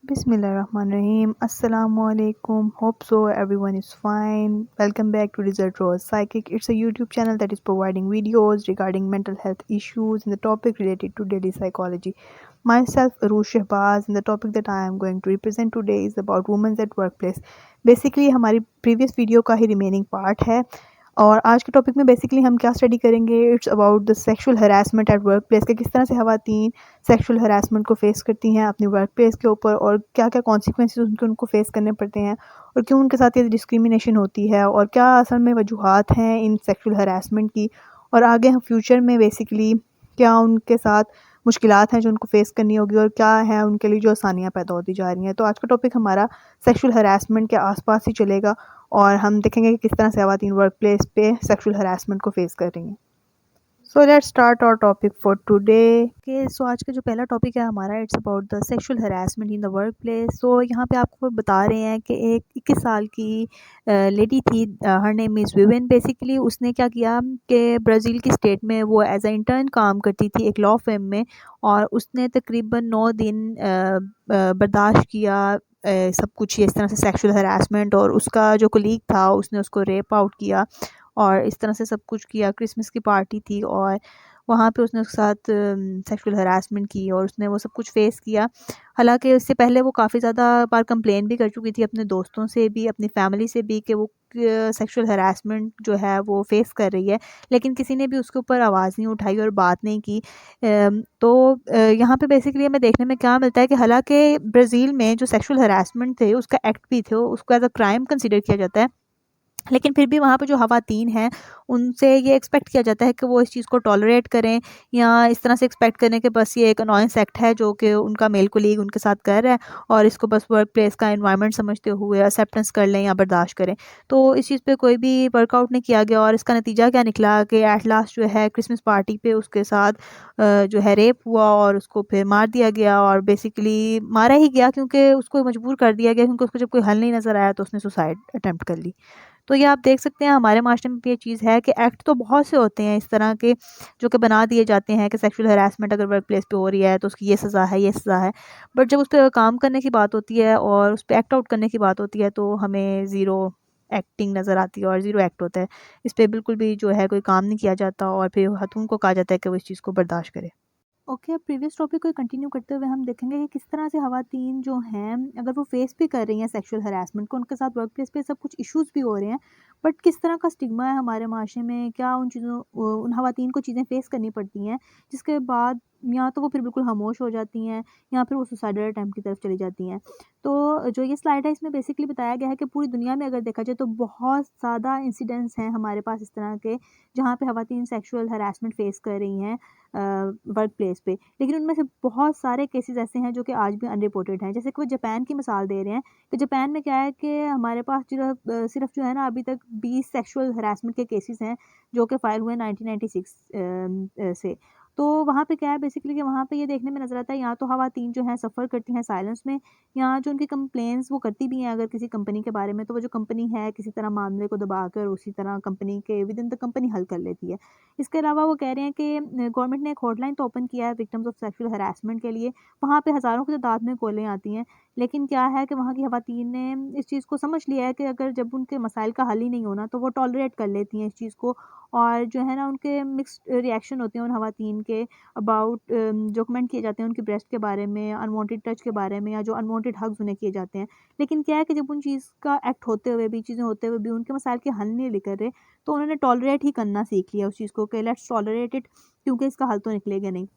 Bismillahirrahmanirrahim. Assalamualaikum. Hope so everyone is fine. Welcome back to Result Rose Psychic. It's a YouTube channel that is providing videos regarding mental health issues and the topic related to daily psychology. Myself, Arush Shahbaz, and the topic that I am going to represent today is about women at workplace. Basically, हमारी previous video का ही remaining part है और आज के topic में basically हम क्या study करेंगे it's about the sexual harassment at work place के किस तरह से ख़वातीन सेक्सुअल हरासमेंट को फेस करती हैं अपनी वर्क प्लेस के ऊपर और क्या क्या कॉन्सिक्वेंसेस उनको फेस करने पड़ते हैं और क्यों उनके साथ ये डिस्क्रिमिनेशन होती है और क्या असल में वजूहात हैं इन सेक्सुअल हरासमेंट की और आगे हम फ्यूचर में बेसिकली क्या उनके साथ मुश्किलात हैं जो उनको फेस करनी होगी और क्या है उनके लिए जो आसानियाँ पैदा होती जा रही हैं। तो आज का टॉपिक हमारा सेक्सुअल हरासमेंट के आसपास ही चलेगा और हम देखेंगे कि किस तरह से ख़वातीन वर्क प्लेस पे सेक्सुअल हरासमेंट को फेस कर रही हैं। So let's start our topic for today के सो आज का जो पहला टॉपिक है हमारा it's about the sexual harassment in the work place. So यहाँ पे आपको बता रहे हैं कि एक 21 साल की लेडी थी, her name is woven. Basically उसने क्या किया कि ब्राज़ील की स्टेट में वो एज अ इंटर्न काम करती थी एक लॉ फर्म में और उसने तकरीबन 9 दिन बर्दाश्त किया सब कुछ ये इस तरह से सेक्सुअल हरासमेंट और उसका जो कोलीग था उसने उसको रेप आउट किया और इस तरह से सब कुछ किया। क्रिसमस की पार्टी थी और वहाँ पे उसने उसके साथ सेक्सुअल हरासमेंट की और उसने वो सब कुछ फेस किया। हालांकि उससे पहले वो काफ़ी ज़्यादा बार कंप्लेन भी कर चुकी थी अपने दोस्तों से भी अपनी फैमिली से भी कि वो सेक्सुअल हरासमेंट जो है वो फेस कर रही है, लेकिन किसी ने भी उसके ऊपर आवाज़ नहीं उठाई और बात नहीं की। यहाँ पे बेसिकली हमें देखने में क्या मिलता है कि हालांकि ब्राज़ील में जो सेक्सुअल हरासमेंट थे उसका एक्ट भी थे उसको एज अ क्राइम कंसिडर किया जाता है, लेकिन फिर भी वहाँ पे जो ख़वातीन हैं उनसे ये एक्सपेक्ट किया जाता है कि वो इस चीज़ को टॉलरेट करें या इस तरह से एक्सपेक्ट करें कि बस ये एक अनॉयंस एक्ट है जो कि उनका मेल कोलीग उनके साथ कर रहा है और इसको बस वर्क प्लेस का एनवायरनमेंट समझते हुए एक्सेप्टेंस कर लें या बर्दाश्त करें। तो इस चीज़ पे कोई भी वर्कआउट नहीं किया गया और इसका नतीजा क्या निकला कि एट लास्ट जो है क्रिसमस पार्टी पे उसके साथ जो है रेप हुआ और उसको फिर मार दिया गया और बेसिकली मारा ही गया क्योंकि उसको मजबूर कर दिया गया क्योंकि उसको जब कोई हल नहीं नज़र आया तो उसने सुसाइड अटेम्प्ट कर ली। तो ये आप देख सकते हैं हमारे माशरे में भी ये चीज़ है कि एक्ट तो बहुत से होते हैं इस तरह के जो कि बना दिए जाते हैं कि सेक्सुअल हरासमेंट अगर वर्क प्लेस पे हो रही है तो उसकी ये सज़ा है ये सज़ा है, बट जब उस पर काम करने की बात होती है और उस पर एक्ट आउट करने की बात होती है तो हमें ज़ीरो एक्टिंग नज़र आती है और ज़ीरो एक्ट होता है। इस पर बिल्कुल भी जो है कोई काम नहीं किया जाता और फिर हतूम को कहा जाता है कि वो इस चीज़ को बर्दाश्त करे। ओके, अब प्रीवियस टॉपिक को कंटिन्यू करते हुए हम देखेंगे कि किस तरह से ख़वातीन जो हैं अगर वो फेस भी कर रही हैं सेक्सुअल हरासमेंट को, उनके साथ वर्क प्लेस पे सब कुछ इश्यूज़ भी हो रहे हैं, बट किस तरह का स्टिग्मा है हमारे माशरे में, क्या उन चीज़ों उन ख़वातीन को चीज़ें फेस करनी पड़ती हैं जिसके बाद या तो वो फिर बिल्कुल खामोश हो जाती हैं या फिर वो सुसाइडल अटेम्प्ट की तरफ चली जाती हैं। तो जो ये स्लाइड है इसमें बेसिकली बताया गया है कि पूरी दुनिया में अगर देखा जाए तो बहुत ज़्यादा इंसिडेंट्स हैं हमारे पास इस तरह के जहाँ पे ख़वातीन सेक्सुअल हरासमेंट फेस कर रही हैं वर्क प्लेस पे। लेकिन उनमें से बहुत सारे केसेस ऐसे हैं जो कि आज भी अनरिपोर्टेड हैं। जैसे कि वो जापान की मिसाल दे रहे हैं कि जापान में क्या है कि हमारे पास सिर्फ़ जो है ना अभी तक 20 सेक्सुअल हरासमेंट के केसेस हैं जो कि फाइल हुए 1996 से। तो वहाँ पे क्या है बेसिकली कि वहाँ पे ये देखने में नज़र आता है या तो ख़वातीन जो हैं सफ़र करती हैं साइलेंस में या जो उनकी कंप्लेंट्स वो करती भी हैं अगर किसी कंपनी के बारे में तो वो जो कंपनी है किसी तरह मामले को दबाकर उसी तरह कंपनी के विद इन द कंपनी हल कर लेती है। इसके अलावा वो कह रहे हैं कि गवर्नमेंट ने एक हॉटलाइन तो ओपन किया है विक्टिम्स ऑफ सेक्सुअल हरासमेंट के लिए। वहाँ पे हज़ारों की तादाद में कॉलें आती हैं। लेकिन क्या है कि वहाँ की ख़वातीन ने इस चीज़ को समझ लिया है कि अगर जब उनके मसाइल का हल ही नहीं होना तो वो टॉलरेट कर लेती हैं इस चीज़ को और जो है ना उनके मिक्स्ड रिएक्शन होते हैं उन ख़वातीन के अबाउट जो कमेंट किए जाते हैं उनकी ब्रेस्ट के बारे में, अनवांटेड टच के बारे में या जो अनवांटेड हग्स उन्हें किए जाते हैं। लेकिन क्या है कि जब उन चीज़ का एक्ट होते हुए भी चीज़ें होते हुए भी उनके मसाइल के हल नहीं निकल रहे तो उन्होंने टॉलरेट ही करना सीख लिया उस चीज़ को कि लेट्स टॉलरेट इट क्योंकि इसका हल तो निकलेगा नहीं।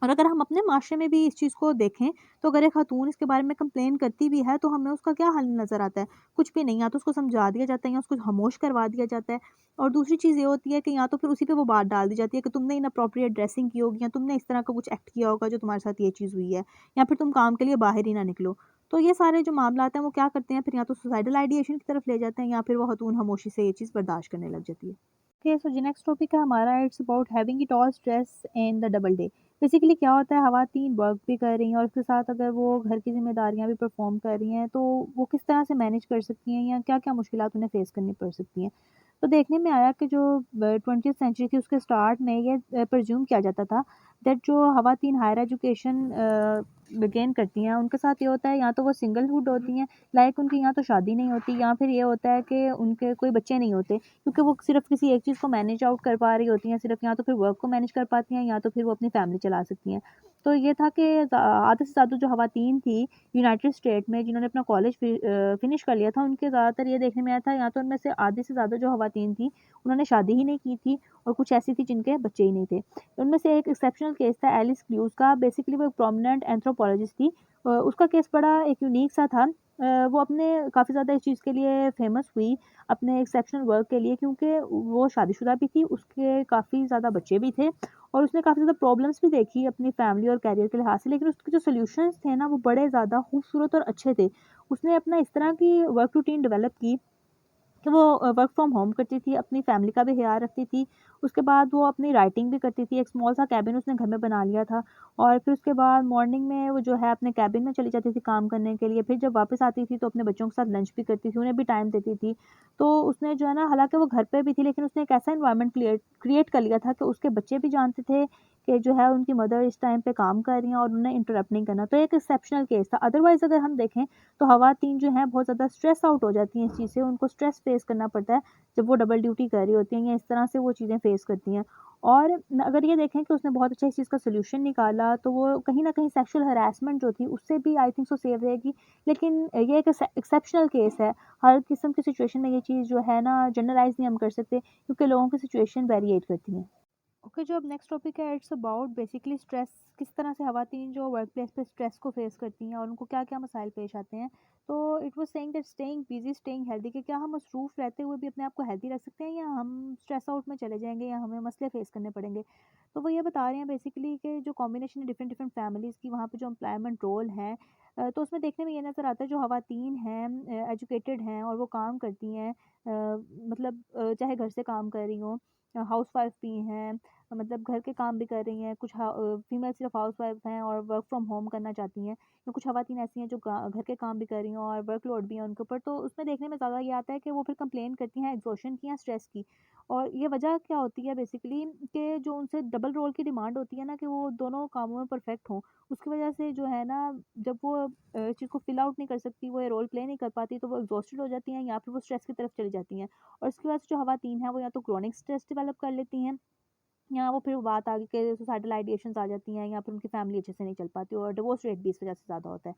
और अगर हम अपने माशरे में भी इस चीज़ को देखें तो अगर एक खातून इसके बारे में कंप्लेन करती भी है तो हमें उसका क्या हल नज़र आता है? कुछ भी नहीं, या तो उसको समझा दिया जाता है या उसको खामोश करवा दिया जाता है। और दूसरी चीज़ ये होती है कि या तो फिर उसी पे वो बात डाल दी जाती है कि तुमने इनअप्रोप्रिएट ड्रेसिंग की होगी या तुमने इस तरह का कुछ एक्ट किया होगा जो तुम्हारे साथ ये चीज़ हुई है या फिर तुम काम के लिए बाहर ही ना निकलो। तो ये सारे जो मामलात हैं वो क्या करते हैं फिर या तो सुसाइडल आइडिएशन की तरफ ले जाते हैं या फिर वो खातून खामोशी से ये चीज़ बर्दाश्त करने लग जाती है। ओके, सो जो नेक्स्ट टॉपिक है हमारा it's about having it all stress in the double day. Basically क्या होता है, ख़वातीन वर्क भी कर रही हैं और उसके साथ अगर वो घर की ज़िम्मेदारियाँ भी परफ़ॉर्म कर रही हैं, तो वो किस तरह से मैनेज कर सकती हैं या क्या-क्या मुश्किलात उन्हें फ़ेस करनी पड़ सकती हैं। तो देखने में आया कि जो 20th सेंचुरी थी उसके स्टार्ट में ये प्रिज़्यूम किया जाता था दैट जो ख़वातीन हायर एजुकेशन गेन करती हैं, उनके साथ ये होता है या तो वो सिंगलहुड होती हैं, लाइक उनकी या तो शादी नहीं होती या फिर ये होता है कि उनके कोई बच्चे नहीं होते, क्योंकि वो सिर्फ़ किसी एक चीज़ को मैनेज आउट कर पा रही होती हैं, सिर्फ़ या तो फिर वर्क को मैनेज कर पाती हैं या तो फिर वो अपनी फैमिली चला सकती हैं। तो ये था कि आधे से ज़्यादा जो ख़वातीन थी यूनाइटेड स्टेट में जिन्होंने अपना कॉलेज फिनिश कर लिया था, उनके ज़्यादातर ये देखने में आया था या तो उनमें से आधे से ज़्यादा जो ख़वातीन थी, उन्होंने शादी ही नहीं की थी और कुछ ऐसी थी जिनके बच्चे ही नहीं थे। उनमें से एक एक्सेप्शनल केस था एलिस क्लूज़ का, बेसिकली वो एक प्रोमिनेंट एंथ्रोपोलॉजिस्ट थी। उसका केस बड़ा एक यूनिक सा था। वो अपने काफ़ी ज़्यादा इस चीज़ के लिए फ़ेमस हुई, अपने एक्सेप्शनल वर्क के लिए, क्योंकि वो शादीशुदा भी थी, उसके काफ़ी ज़्यादा बच्चे भी थे और उसने काफ़ी ज़्यादा प्रॉब्लम्स भी देखी अपनी फैमिली और करियर के लिहाज़ से, लेकिन उसके जो सॉल्यूशंस थे ना, वो बड़े ज़्यादा खूबसूरत और अच्छे थे। उसने अपना इस तरह की वर्क रूटीन डेवलप की कि वो वर्क फ्रॉम होम करती थी, अपनी फैमिली का भी ख़्याल रखती थी। उसके बाद वो अपनी राइटिंग भी करती थी, एक स्मॉल सा केबिन उसने घर में बना लिया था और फिर उसके बाद मॉर्निंग में वो जो है अपने केबिन में चली जाती थी काम करने के लिए। फिर जब वापस आती थी तो अपने बच्चों के साथ लंच भी करती थी, उन्हें भी टाइम देती थी। तो उसने जो है ना, हालाँकि वो घर पे भी थी लेकिन उसने एक ऐसा एनवायरनमेंट क्रिएट कर लिया था कि उसके बच्चे भी जानते थे कि जो है उनकी मदर इस टाइम पे काम कर रही हैं और उन्हें इंटरप्ट नहीं करना। तो एक एक्सेप्शनल केस था। अदरवाइज़ अगर हम देखें तो ख़वातीन जो हैं बहुत ज़्यादा स्ट्रेस आउट हो जाती हैं इस चीज़ से, उनको स्ट्रेस फ़ेस करना पड़ता है, जब वो डबल ड्यूटी कर रही होती हैं या इस तरह से वो चीज़ें फ़ेस करती हैं। और अगर ये देखें कि उसने बहुत अच्छा इस चीज़ का सॉल्यूशन निकाला, तो वो कहीं न कहीं सेक्सुअल हैरेसमेंट जो थी, उससे भी आई थिंक सो सेव रहेगी। लेकिन ये एक एक्सेप्शनल केस है, हर किस्म की सिचुएशन में ये चीज़ जो है ना, जनरलाइज़ नहीं हम कर सकते क्योंकि लोगों की सिचुएशन वेरिएट करती है। ओके, जो अब नेक्स्ट टॉपिक है इट्स अबाउट बेसिकली स्ट्रेस, किस तरह से ख़वातीन जो वर्क प्लेस पे स्ट्रेस को फेस करती हैं और उनको क्या-क्या मसाइल पेश आते हैं। तो it was saying that staying busy, staying healthy, कि क्या हम मसरूफ़ रहते हुए भी अपने आप को हेल्दी रख सकते हैं या हम स्ट्रेस आउट में चले जाएँगे या हमें मसले फेस करने पड़ेंगे। तो वो ये बता रहे हैं बेसिकली कि जो कॉम्बिनेशन है डिफरेंट डिफरेंट फैमिलीज़ की, वहाँ पे जो एम्प्लॉयमेंट रोल है, तो उसमें देखने में ये नज़र आता है जो ख़वातीन हैं एजुकेटेड हैं और वो काम करती हैं, मतलब चाहे घर से काम कर रही हों, हाउसवाइफ़ भी हैं, मतलब घर के काम भी कर रही हैं, कुछ फीमेल सिर्फ़ हाउसवाइफ़ हैं और वर्क फ्रॉम होम करना चाहती हैं। या कुछ ख़वातीन ऐसी हैं जो घर के काम भी कर रही हैं और वर्कलोड भी है उनके ऊपर। तो उसमें देखने में ज़्यादा ये आता है कि वो फिर कंप्लेन करती हैं एग्ज़ॉशन की या स्ट्रेस की। और ये वजह क्या होती है बेसिकली, कि जो उनसे डबल रोल की डिमांड होती है ना, कि वो दोनों कामों में परफ़ेक्ट हों, उसकी वजह से जो है ना, जब वो इस चीज़ को फ़िल आउट नहीं कर सकती, वो ये रोल प्ले नहीं कर पाती, तो वो एग्ज़ॉस्टेड हो जाती हैं या फिर वो स्ट्रेस की तरफ चली जाती हैं। और इसकी वजह से जो ख़वातीन हैं, वो या तो क्रोनिक स्ट्रेस डेवलप कर लेती हैं या वो फिर बात आगे के सुसाइडल आइडिएशंस आ जाती हैं या फिर उनकी फैमिली अच्छे से नहीं चल पाती और डिवोर्स रेट भी इस वजह से ज़्यादा होता है।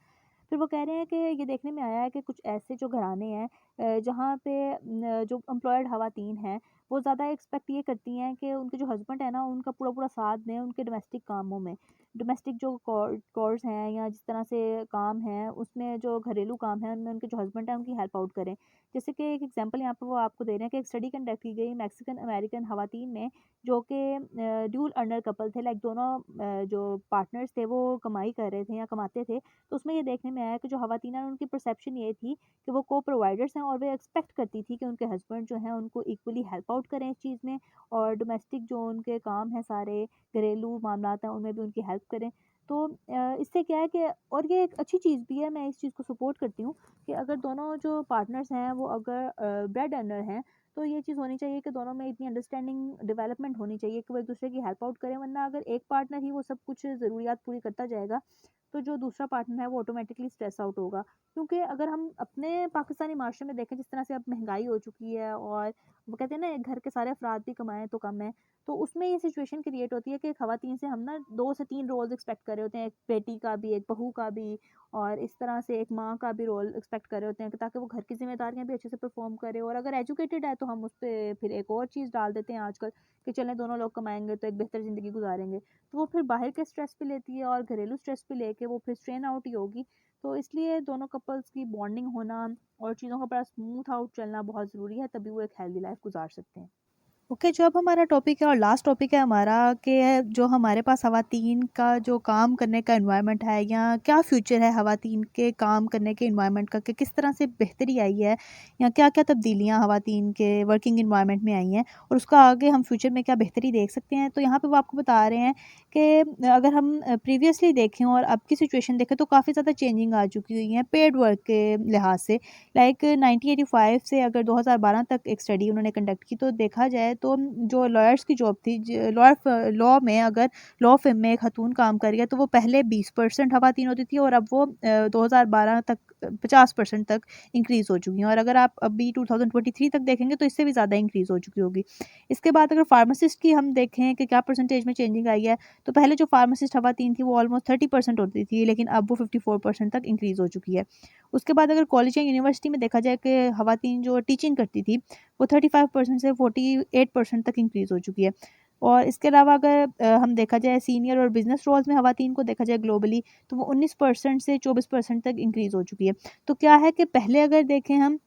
फिर वो कह रहे हैं कि ये देखने में आया है कि कुछ ऐसे जो घराने हैं जहाँ पे जो एम्प्लॉयड ख़वातीन हैं, वो ज़्यादा एक्सपेक्ट ये करती हैं कि उनके जो हस्बैंड है ना, उनका पूरा-पूरा साथ दें उनके डोमेस्टिक कामों में। डोमेस्टिक जो कोर्स हैं या जिस तरह से काम है, उसमें जो घरेलू काम है, उनमें उनके जो हस्बैंड हैं, उनकी हेल्प आउट करें। जैसे कि एक एग्ज़ाम्पल यहाँ पे वो आपको दे रहे हैं कि एक स्टडी कंडक्ट की गई मैक्सिकन अमेरिकन ख़वातीन ने, जो कि ड्यूल अर्नर कपल थे, लाइक दोनों जो पार्टनर्स थे वो कमाई कर रहे थे या कमाते थे। तो उसमें ये देखने में आया कि जो ख़वातीन हैं उनकी परसेप्शन ये थी कि वो को-प्रोवाइडर्स हैं और वे एक्सपेक्ट करती थी कि उनके हस्बैंड जो हैं उनको इक्वली हेल्प आउट करें इस चीज़ में और डोमेस्टिक जो उनके काम हैं सारे, घरेलू मामलात हैं, उनमें भी उनकी हेल्प करें। तो इससे क्या है कि, और ये एक अच्छी चीज़ भी है, मैं इस चीज़ को सपोर्ट करती हूँ कि अगर दोनों जो पार्टनर्स हैं वो अगर ब्रेड अर्नर हैं, तो ये चीज़ होनी चाहिए कि दोनों में इतनी अंडरस्टैंडिंग डेवलपमेंट होनी चाहिए कि वो एक-दूसरे की हेल्प आउट करें, वरना अगर एक पार्टनर ही वो सब कुछ ज़रूरियात पूरी करता जाएगा, तो जो दूसरा पार्टनर है वो ऑटोमेटिकली स्ट्रेस आउट होगा। क्योंकि अगर हम अपने पाकिस्तानी माशरे में देखें, जिस तरह से अब महँगाई हो चुकी है और वो कहते हैं ना, घर के सारे अफ़राद भी कमाएँ तो कम है, तो उसमें ये सिचुएशन क्रिएट होती है कि ख़वातीन से हम ना 2 से 3 रोल्स एक्सपेक्ट कर रहे होते हैं, एक बेटी का भी, एक बहू का भी और इस तरह से एक माँ का भी रोल एक्सपेक्ट कर रहे होते हैं कि ताकि वो घर की ज़िम्मेदारियाँ भी अच्छे से परफ़ॉर्म करे। और अगर एजुकेटेड है तो हम उस पे फिर एक और चीज़ डाल देते हैं आजकल, कि चलें दोनों लोग कमाएँगे तो एक बेहतर ज़िंदगी गुज़ारेंगे। तो वो फिर बाहर के स्ट्रेस भी लेती है और घरेलू स्ट्रेस भी लेके वो फिर स्ट्रेन आउट ही होगी। तो इसलिए दोनों कपल्स की बॉन्डिंग होना और चीज़ों का बड़ा स्मूथ आउट चलना बहुत ज़रूरी है, तभी वो एक हेल्दी लाइफ़ गुज़ार सकते हैं। ओके, जो अब हमारा टॉपिक है और लास्ट टॉपिक है हमारा कि जो हमारे पास ख़वातीन का जो काम करने का एनवायरनमेंट है या क्या फ्यूचर है ख़वातीन के काम करने के एनवायरनमेंट का, कि किस तरह से बेहतरी आई है या क्या-क्या तब्दीलियाँ ख़वातीन के वर्किंग एनवायरनमेंट में आई हैं और उसका आगे हम फ्यूचर में क्या बेहतरी देख सकते हैं। तो यहाँ पे वो आपको बता रहे हैं कि अगर हम प्रीवियसली देखें और अब की सिचुएशन देखें तो काफ़ी ज़्यादा चेंजिंग आ चुकी हुई है पेड वर्क के लिहाज से। लाइक 1985 से अगर 2012 तक एक स्टडी उन्होंने कंडक्ट की तो देखा जाए तो जो लॉयर्स की जॉब थी, लॉ में अगर लॉ फर्म में एक खातून काम कर रही है तो वो पहले 20% खवातीन होती थी और अब वो 2012 तक 50% तक इंक्रीज़ हो चुकी हैं, और अगर आप अभी 2023 तक देखेंगे तो इससे भी ज़्यादा इंक्रीज़ हो चुकी होगी। इसके बाद अगर फार्मासिस्ट की हम देखें कि क्या परसेंटेज में चेंजिंग आई है, तो पहले जो फार्मासिस्ट खवातीन थी वो ऑलमोस्ट 30% होती थी, लेकिन अब वो 54% तक इंक्रीज़ हो चुकी है। उसके बाद अगर कॉलेज या यूनिवर्सिटी में देखा जाए कि ख़वातीन जो टीचिंग करती थी, वो 35% से 48% तक इंक्रीज़ हो चुकी है। और इसके अलावा अगर हम देखा जाए सीनियर और बिज़नेस रोल्स में ख़वातीन को देखा जाए ग्लोबली, तो वो 19% से 24% तक इंक्रीज़ हो चुकी है। तो क्या है कि पहले अगर देखें हम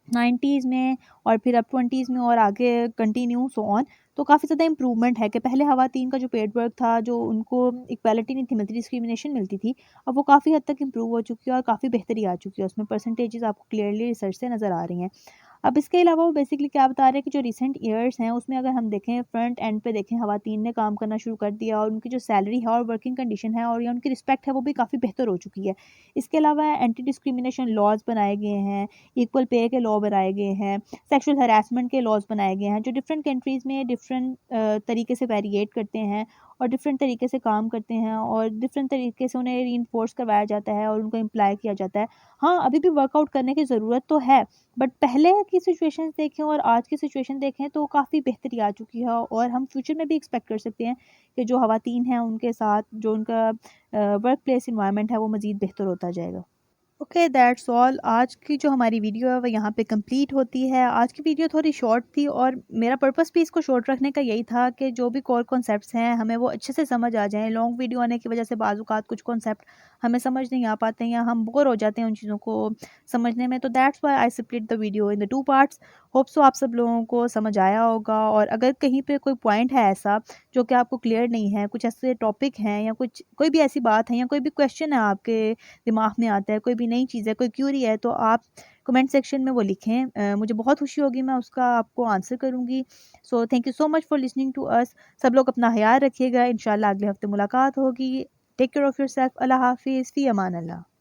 90s में और फिर अब 20s में और आगे कंटिन्यू सो ऑन, तो काफ़ी ज़्यादा इम्प्रूवमेंट है कि पहले ख़वातीन का जो पेड वर्क था, जो उनको इक्वालिटी नहीं थी मिलती, डिस्क्रिमिनेशन मिलती थी, अब वो काफ़ी हद तक इम्प्रूव हो चुकी है और काफ़ी बेहतरी आ चुकी है। उसमें परसेंटेजेस आपको क्लियरली रिसर्च से नज़र आ रही हैं। अब इसके अलावा वो बेसिकली क्या बता रहे हैं कि जो रिसेंट ईयर्स हैं उसमें अगर हम देखें फ्रंट एंड पे देखें, ख़वातीन ने काम करना शुरू कर दिया और उनकी जो सैलरी है और वर्किंग कंडीशन है और या उनकी रिस्पेक्ट है वो भी काफ़ी बेहतर हो चुकी है। इसके अलावा एंटी डिस्क्रिमिनेशन लॉज बनाए गए हैं, इक्वल पे के लॉ बनाए गए हैं, सेक्सुअल हरासमेंट के लॉज बनाए गए हैं, जो डिफरेंट कंट्रीज़ में डिफरेंट तरीके से वेरिएट करते हैं और डिफरेंट तरीके से काम करते हैं और डिफरेंट तरीके से उन्हें रीइंफोर्स करवाया जाता है और उनको इम्प्लाई किया जाता है। हाँ, अभी भी वर्कआउट करने की ज़रूरत तो है, बट पहले की सिचुएशंस देखें और आज की सिचुएशन देखें तो काफ़ी बेहतरी आ चुकी है और हम फ्यूचर में भी एक्सपेक्ट कर सकते हैं कि जो ख़वातीन हैं उनके साथ जो उनका वर्क प्लेस एनवायरनमेंट है वो मज़ीद बेहतर होता जाएगा। Okay, that's all. आज की जो हमारी वीडियो है वो यहाँ पे कंप्लीट होती है। आज की वीडियो थोड़ी शॉर्ट थी और मेरा पर्पस भी इसको शॉर्ट रखने का यही था कि जो भी कोर कॉन्सेप्ट्स हैं हमें वो अच्छे से समझ आ जाएँ। लॉन्ग वीडियो आने की वजह से बाज़ औक़ात कुछ कॉन्सेप्ट हमें समझ नहीं आ पाते हैं या हम बोर हो जाते हैं उन चीज़ों को समझने में। तो that's why I split the video in the 2 parts. Hope so आप सब लोगों को समझ आया होगा, और अगर कहीं पे कोई पॉइंट है ऐसा जो कि आपको क्लियर नहीं है, कुछ ऐसे टॉपिक हैं या कुछ कोई भी ऐसी बात है या कोई भी क्वेश्चन है आपके दिमाग में आता है, कोई भी नई चीज़ है, कोई क्यूरी है, तो आप कमेंट सेक्शन में वो लिखें। मुझे बहुत खुशी होगी, मैं उसका आपको आंसर करूँगी। So thank you so much for listening to us. सब लोग अपना ख़याल रखिएगा। इंशाल्लाह अगले हफ़्ते मुलाकात होगी। Take care of yourself. अल्लाह हाफ़िज़। फ़ी अमान अल्लाह।